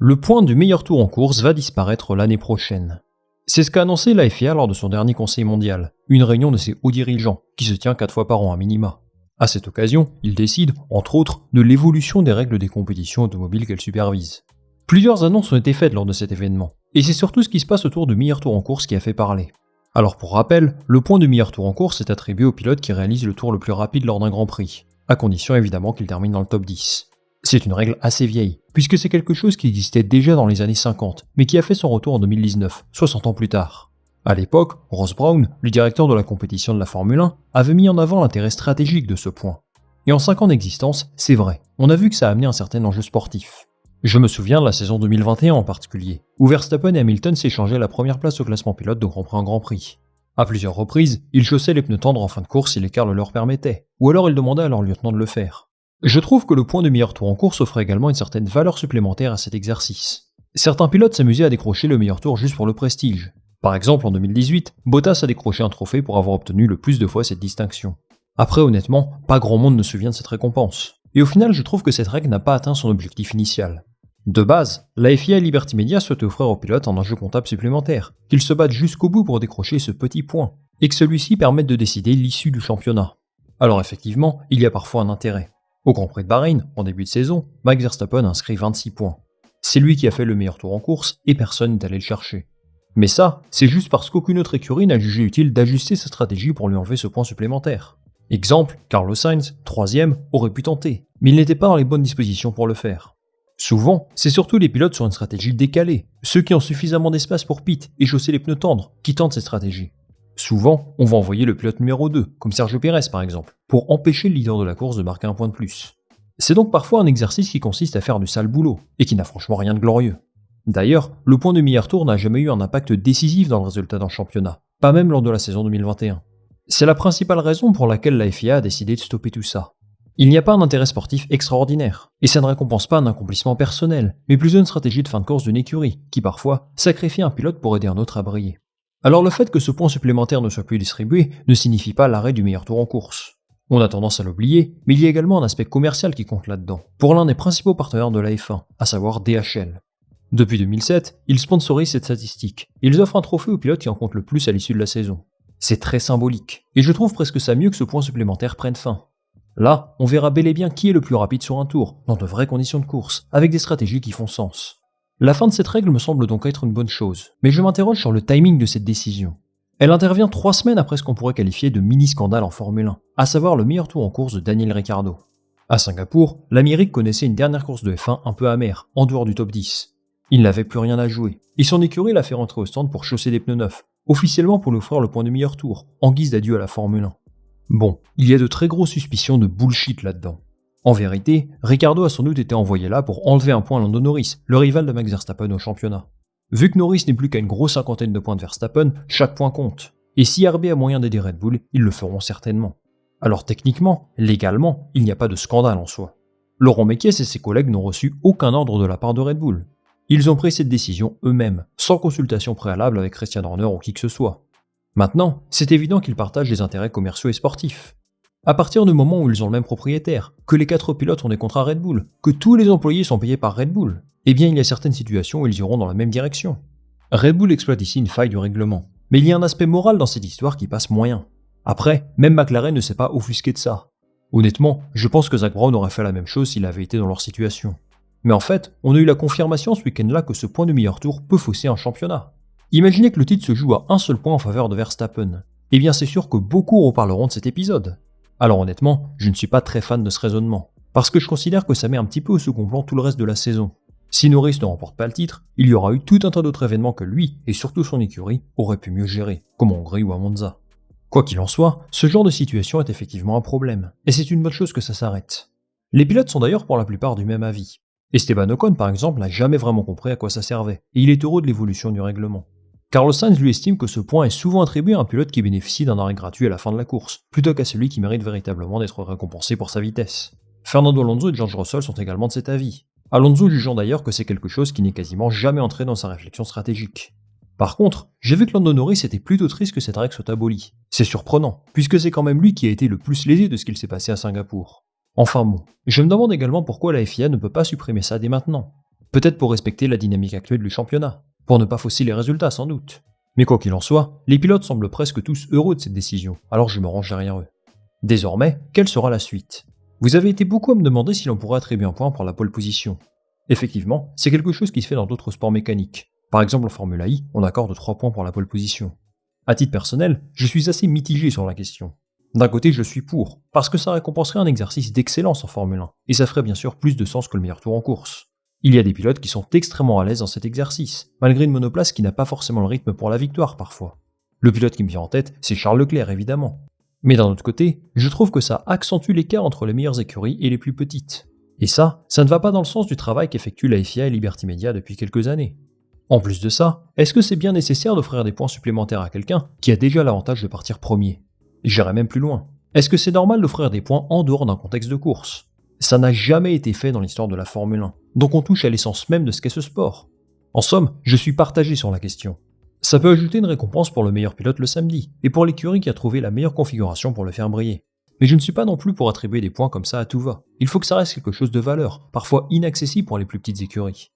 Le point du meilleur tour en course va disparaître l'année prochaine. C'est ce qu'a annoncé la FIA lors de son dernier conseil mondial, une réunion de ses hauts dirigeants, qui se tient 4 fois par an à minima. À cette occasion, ils décident, entre autres, de l'évolution des règles des compétitions automobiles qu'elles supervisent. Plusieurs annonces ont été faites lors de cet événement, et c'est surtout ce qui se passe autour du meilleur tour en course qui a fait parler. Alors pour rappel, le point du meilleur tour en course est attribué au pilote qui réalise le tour le plus rapide lors d'un Grand Prix, à condition évidemment qu'il termine dans le top 10. C'est une règle assez vieille, puisque c'est quelque chose qui existait déjà dans les années 50, mais qui a fait son retour en 2019, 60 ans plus tard. À l'époque, Ross Brawn, le directeur de la compétition de la Formule 1, avait mis en avant l'intérêt stratégique de ce point. Et en 5 ans d'existence, c'est vrai, on a vu que ça a amené un certain enjeu sportif. Je me souviens de la saison 2021 en particulier, où Verstappen et Hamilton s'échangeaient la première place au classement pilote de Grand Prix en Grand Prix. À plusieurs reprises, ils chaussaient les pneus tendres en fin de course si l'écart le leur permettait, ou alors ils demandaient à leur lieutenant de le faire. Je trouve que le point de meilleur tour en course offre également une certaine valeur supplémentaire à cet exercice. Certains pilotes s'amusaient à décrocher le meilleur tour juste pour le prestige. Par exemple, en 2018, Bottas a décroché un trophée pour avoir obtenu le plus de fois cette distinction. Après, honnêtement, pas grand monde ne se souvient de cette récompense. Et au final, je trouve que cette règle n'a pas atteint son objectif initial. De base, la FIA et Liberty Media souhaitent offrir aux pilotes un enjeu comptable supplémentaire, qu'ils se battent jusqu'au bout pour décrocher ce petit point, et que celui-ci permette de décider l'issue du championnat. Alors effectivement, il y a parfois un intérêt. Au Grand Prix de Bahreïn, en début de saison, Max Verstappen a inscrit 26 points. C'est lui qui a fait le meilleur tour en course et personne n'est allé le chercher. Mais ça, c'est juste parce qu'aucune autre écurie n'a jugé utile d'ajuster sa stratégie pour lui enlever ce point supplémentaire. Exemple, Carlos Sainz, 3ème, aurait pu tenter, mais il n'était pas dans les bonnes dispositions pour le faire. Souvent, c'est surtout les pilotes sur une stratégie décalée, ceux qui ont suffisamment d'espace pour pit et chausser les pneus tendres, qui tentent cette stratégie. Souvent, on va envoyer le pilote numéro 2, comme Sergio Pérez par exemple, pour empêcher le leader de la course de marquer un point de plus. C'est donc parfois un exercice qui consiste à faire du sale boulot, et qui n'a franchement rien de glorieux. D'ailleurs, le point de meilleur tour n'a jamais eu un impact décisif dans le résultat d'un championnat, pas même lors de la saison 2021. C'est la principale raison pour laquelle la FIA a décidé de stopper tout ça. Il n'y a pas un intérêt sportif extraordinaire, et ça ne récompense pas un accomplissement personnel, mais plutôt une stratégie de fin de course d'une écurie, qui parfois sacrifie un pilote pour aider un autre à briller. Alors le fait que ce point supplémentaire ne soit plus distribué ne signifie pas l'arrêt du meilleur tour en course. On a tendance à l'oublier, mais il y a également un aspect commercial qui compte là-dedans, pour l'un des principaux partenaires de la F1, à savoir DHL. Depuis 2007, ils sponsorisent cette statistique, et ils offrent un trophée au pilote qui en compte le plus à l'issue de la saison. C'est très symbolique, et je trouve presque ça mieux que ce point supplémentaire prenne fin. Là, on verra bel et bien qui est le plus rapide sur un tour, dans de vraies conditions de course, avec des stratégies qui font sens. La fin de cette règle me semble donc être une bonne chose, mais je m'interroge sur le timing de cette décision. Elle intervient 3 semaines après ce qu'on pourrait qualifier de mini-scandale en Formule 1, à savoir le meilleur tour en course de Daniel Ricciardo. À Singapour, l'Amérique connaissait une dernière course de F1 un peu amère, en dehors du top 10. Il n'avait plus rien à jouer, et son écurie l'a fait rentrer au stand pour chausser des pneus neufs, officiellement pour lui offrir le point de meilleur tour, en guise d'adieu à la Formule 1. Bon, il y a de très grosses suspicions de bullshit là-dedans. En vérité, Ricciardo a sans doute été envoyé là pour enlever un point à Lando Norris, le rival de Max Verstappen au championnat. Vu que Norris n'est plus qu'à une grosse cinquantaine de points de Verstappen, chaque point compte. Et si RB a moyen d'aider Red Bull, ils le feront certainement. Alors techniquement, légalement, il n'y a pas de scandale en soi. Laurent Mekies et ses collègues n'ont reçu aucun ordre de la part de Red Bull. Ils ont pris cette décision eux-mêmes, sans consultation préalable avec Christian Horner ou qui que ce soit. Maintenant, c'est évident qu'ils partagent des intérêts commerciaux et sportifs. À partir du moment où ils ont le même propriétaire, que les 4 pilotes ont des contrats Red Bull, que tous les employés sont payés par Red Bull, eh bien il y a certaines situations où ils iront dans la même direction. Red Bull exploite ici une faille du règlement, mais il y a un aspect moral dans cette histoire qui passe moyen. Après, même McLaren ne s'est pas offusqué de ça. Honnêtement, je pense que Zak Brown aurait fait la même chose s'il avait été dans leur situation. Mais en fait, on a eu la confirmation ce week-end-là que ce point de meilleur tour peut fausser un championnat. Imaginez que le titre se joue à un seul point en faveur de Verstappen. Eh bien c'est sûr que beaucoup reparleront de cet épisode. Alors honnêtement, je ne suis pas très fan de ce raisonnement, parce que je considère que ça met un petit peu au second plan tout le reste de la saison. Si Norris ne remporte pas le titre, il y aura eu tout un tas d'autres événements que lui, et surtout son écurie, auraient pu mieux gérer, comme en Hongrie ou à Monza. Quoi qu'il en soit, ce genre de situation est effectivement un problème, et c'est une bonne chose que ça s'arrête. Les pilotes sont d'ailleurs pour la plupart du même avis. Esteban Ocon par exemple n'a jamais vraiment compris à quoi ça servait, et il est heureux de l'évolution du règlement. Carlos Sainz lui estime que ce point est souvent attribué à un pilote qui bénéficie d'un arrêt gratuit à la fin de la course, plutôt qu'à celui qui mérite véritablement d'être récompensé pour sa vitesse. Fernando Alonso et George Russell sont également de cet avis. Alonso jugeant d'ailleurs que c'est quelque chose qui n'est quasiment jamais entré dans sa réflexion stratégique. Par contre, j'ai vu que Lando Norris était plutôt triste que cette règle soit abolie. C'est surprenant, puisque c'est quand même lui qui a été le plus lésé de ce qu'il s'est passé à Singapour. Enfin bon, je me demande également pourquoi la FIA ne peut pas supprimer ça dès maintenant. Peut-être pour respecter la dynamique actuelle du championnat, pour ne pas fausser les résultats sans doute. Mais quoi qu'il en soit, les pilotes semblent presque tous heureux de cette décision, alors je me range derrière eux. Désormais, quelle sera la suite? Vous avez été beaucoup à me demander si l'on pourrait attribuer un point pour la pole position. Effectivement, c'est quelque chose qui se fait dans d'autres sports mécaniques. Par exemple en Formule I, on accorde 3 points pour la pole position. À titre personnel, je suis assez mitigé sur la question. D'un côté, je suis pour, parce que ça récompenserait un exercice d'excellence en Formule 1, et ça ferait bien sûr plus de sens que le meilleur tour en course. Il y a des pilotes qui sont extrêmement à l'aise dans cet exercice, malgré une monoplace qui n'a pas forcément le rythme pour la victoire parfois. Le pilote qui me vient en tête, c'est Charles Leclerc évidemment. Mais d'un autre côté, je trouve que ça accentue l'écart entre les meilleures écuries et les plus petites. Et ça ne va pas dans le sens du travail qu'effectuent la FIA et Liberty Media depuis quelques années. En plus de ça, est-ce que c'est bien nécessaire d'offrir des points supplémentaires à quelqu'un qui a déjà l'avantage de partir premier? J'irai même plus loin. Est-ce que c'est normal d'offrir des points en dehors d'un contexte de course? Ça n'a jamais été fait dans l'histoire de la Formule 1, donc on touche à l'essence même de ce qu'est ce sport. En somme, je suis partagé sur la question. Ça peut ajouter une récompense pour le meilleur pilote le samedi, et pour l'écurie qui a trouvé la meilleure configuration pour le faire briller. Mais je ne suis pas non plus pour attribuer des points comme ça à tout va. Il faut que ça reste quelque chose de valeur, parfois inaccessible pour les plus petites écuries.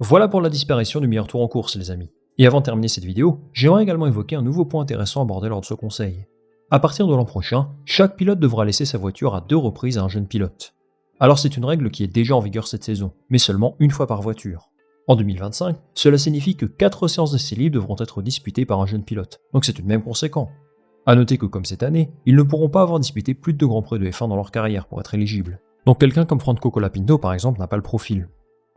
Voilà pour la disparition du meilleur tour en course les amis. Et avant de terminer cette vidéo, j'aimerais également évoquer un nouveau point intéressant abordé lors de ce conseil. À partir de l'an prochain, chaque pilote devra laisser sa voiture à 2 reprises à un jeune pilote. Alors c'est une règle qui est déjà en vigueur cette saison, mais seulement une fois par voiture. En 2025, cela signifie que 4 séances d'essais libres devront être disputées par un jeune pilote, donc c'est tout de même conséquent. A noter que comme cette année, ils ne pourront pas avoir disputé plus de 2 Grands Prix de F1 dans leur carrière pour être éligibles. Donc quelqu'un comme Franco Colapinto par exemple n'a pas le profil.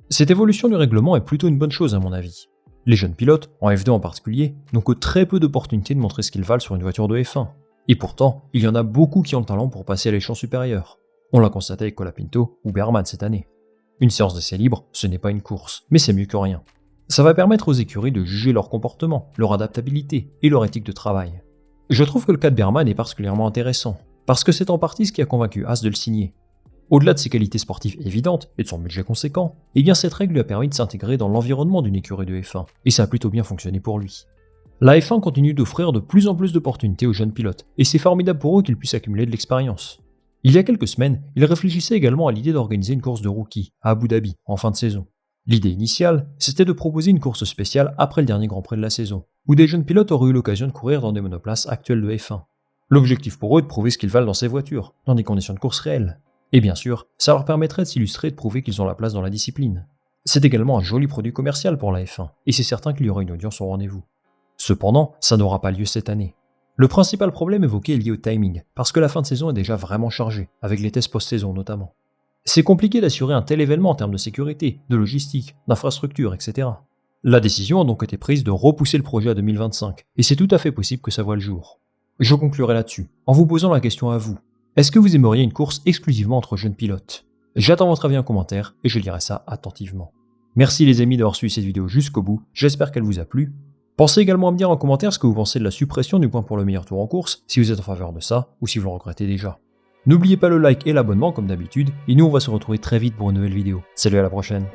Cette évolution du règlement est plutôt une bonne chose à mon avis. Les jeunes pilotes, en F2 en particulier, n'ont que très peu d'opportunités de montrer ce qu'ils valent sur une voiture de F1. Et pourtant, il y en a beaucoup qui ont le talent pour passer à l'échelon supérieur. On l'a constaté avec Colapinto ou Berman cette année. Une séance d'essai libre, ce n'est pas une course, mais c'est mieux que rien. Ça va permettre aux écuries de juger leur comportement, leur adaptabilité et leur éthique de travail. Je trouve que le cas de Berman est particulièrement intéressant, parce que c'est en partie ce qui a convaincu Haas de le signer. Au-delà de ses qualités sportives évidentes et de son budget conséquent, eh bien cette règle lui a permis de s'intégrer dans l'environnement d'une écurie de F1, et ça a plutôt bien fonctionné pour lui. La F1 continue d'offrir de plus en plus d'opportunités aux jeunes pilotes, et c'est formidable pour eux qu'ils puissent accumuler de l'expérience. Il y a quelques semaines, ils réfléchissaient également à l'idée d'organiser une course de rookie à Abu Dhabi, en fin de saison. L'idée initiale, c'était de proposer une course spéciale après le dernier Grand Prix de la saison, où des jeunes pilotes auraient eu l'occasion de courir dans des monoplaces actuelles de F1. L'objectif pour eux est de prouver ce qu'ils valent dans ces voitures, dans des conditions de course réelles. Et bien sûr, ça leur permettrait de s'illustrer et de prouver qu'ils ont la place dans la discipline. C'est également un joli produit commercial pour la F1, et c'est certain qu'il y aura une audience au rendez-vous. Cependant, ça n'aura pas lieu cette année. Le principal problème évoqué est lié au timing, parce que la fin de saison est déjà vraiment chargée, avec les tests post-saison notamment. C'est compliqué d'assurer un tel événement en termes de sécurité, de logistique, d'infrastructure, etc. La décision a donc été prise de repousser le projet à 2025, et c'est tout à fait possible que ça voie le jour. Je conclurai là-dessus, en vous posant la question à vous. Est-ce que vous aimeriez une course exclusivement entre jeunes pilotes? J'attends votre avis en commentaire, et je lirai ça attentivement. Merci les amis d'avoir suivi cette vidéo jusqu'au bout, j'espère qu'elle vous a plu. Pensez également à me dire en commentaire ce que vous pensez de la suppression du point pour le meilleur tour en course, si vous êtes en faveur de ça, ou si vous le regrettez déjà. N'oubliez pas le like et l'abonnement comme d'habitude, et nous on va se retrouver très vite pour une nouvelle vidéo. Salut, à la prochaine.